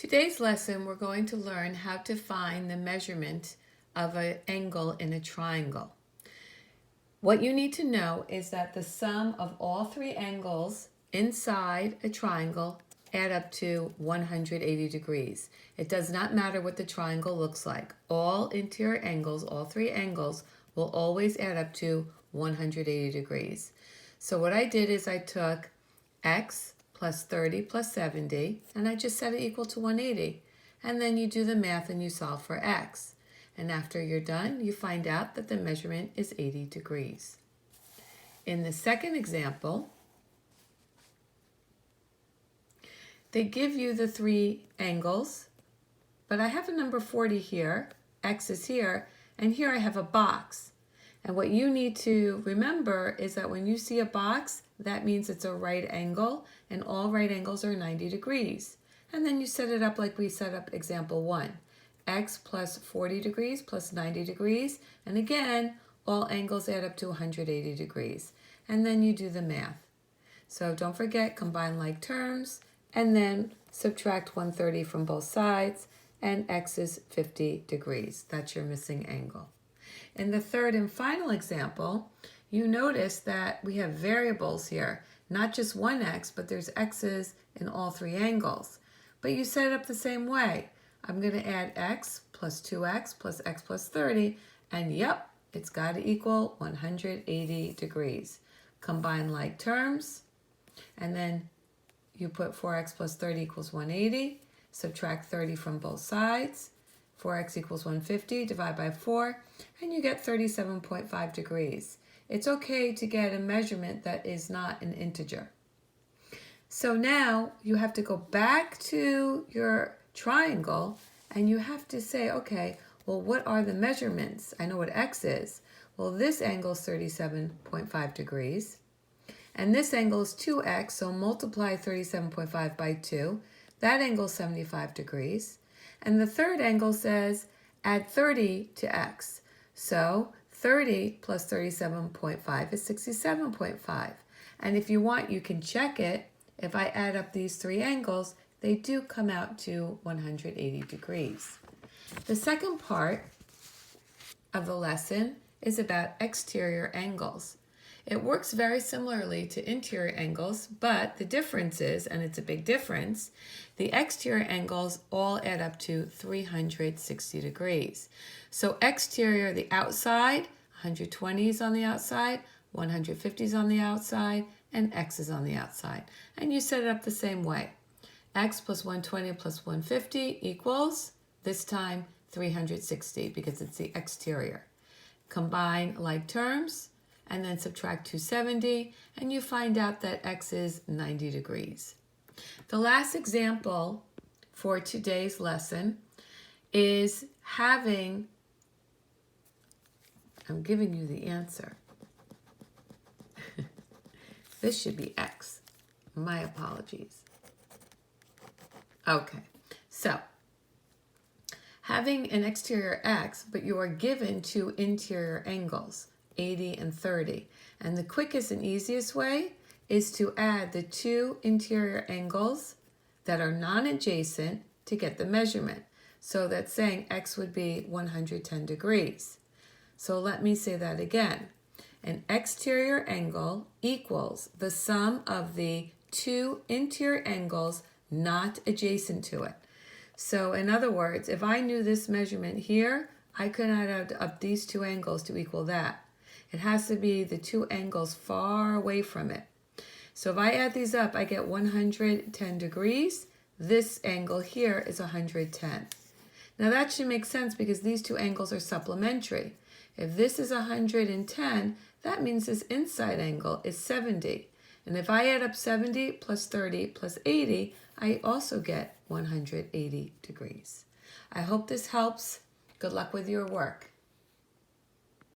Today's lesson, we're going to learn how to find the measurement of an angle in a triangle. What you need to know is that the sum of all three angles inside a triangle add up to 180 degrees. It does not matter what the triangle looks like. All interior angles, all three angles, will always add up to 180 degrees. So what I did is I took x plus 30 plus 70, and I just set it equal to 180. And then you do the math and you solve for x. And after you're done, you find out that the measurement is 80 degrees. In the second example, they give you the three angles, but I have a number 40 here, x is here, and here I have a box. And what you need to remember is that when you see a box, that means it's a right angle, and all right angles are 90 degrees. And then you set it up like we set up example 1. X plus 40 degrees plus 90 degrees, and again, all angles add up to 180 degrees. And then you do the math. So don't forget, combine like terms, and then subtract 130 from both sides, and x is 50 degrees. That's your missing angle. In the third and final example, you notice that we have variables here, not just one x, but there's x's in all three angles. But you set it up the same way. I'm going to add x plus 2x plus x plus 30, and yep, it's got to equal 180 degrees. Combine like terms, and then you put 4x plus 30 equals 180, subtract 30 from both sides, 4x equals 150, divide by 4, and you get 37.5 degrees. It's okay to get a measurement that is not an integer. So now you have to go back to your triangle and you have to say, okay, well, what are the measurements? I know what x is. Well, this angle is 37.5 degrees. And this angle is 2x, so multiply 37.5 by 2. That angle is 75 degrees. And the third angle says add 30 to x. So 30 plus 37.5 is 67.5. And if you want, you can check it. If I add up these three angles, they do come out to 180 degrees. The second part of the lesson is about exterior angles. It works very similarly to interior angles, but the difference is, and it's a big difference, the exterior angles all add up to 360 degrees. So exterior, the outside, 120 is on the outside, 150 is on the outside, and x is on the outside. And you set it up the same way. X plus 120 plus 150 equals, this time, 360 because it's the exterior. Combine like terms, and then subtract 270, and you find out that x is 90 degrees. The last example for today's lesson is I'm giving you the answer. This should be x. My apologies. Okay, so having an exterior x, but you are given two interior angles, 80 and 30. And the quickest and easiest way is to add the two interior angles that are non-adjacent to get the measurement. So that's saying x would be 110 degrees. So let me say that again. An exterior angle equals the sum of the two interior angles not adjacent to it. So in other words, if I knew this measurement here, I could add up these two angles to equal that. It has to be the two angles far away from it. So if I add these up, I get 110 degrees. This angle here is 110. Now that should make sense because these two angles are supplementary. If this is 110, that means this inside angle is 70. And if I add up 70 plus 30 plus 80, I also get 180 degrees. I hope this helps. Good luck with your work.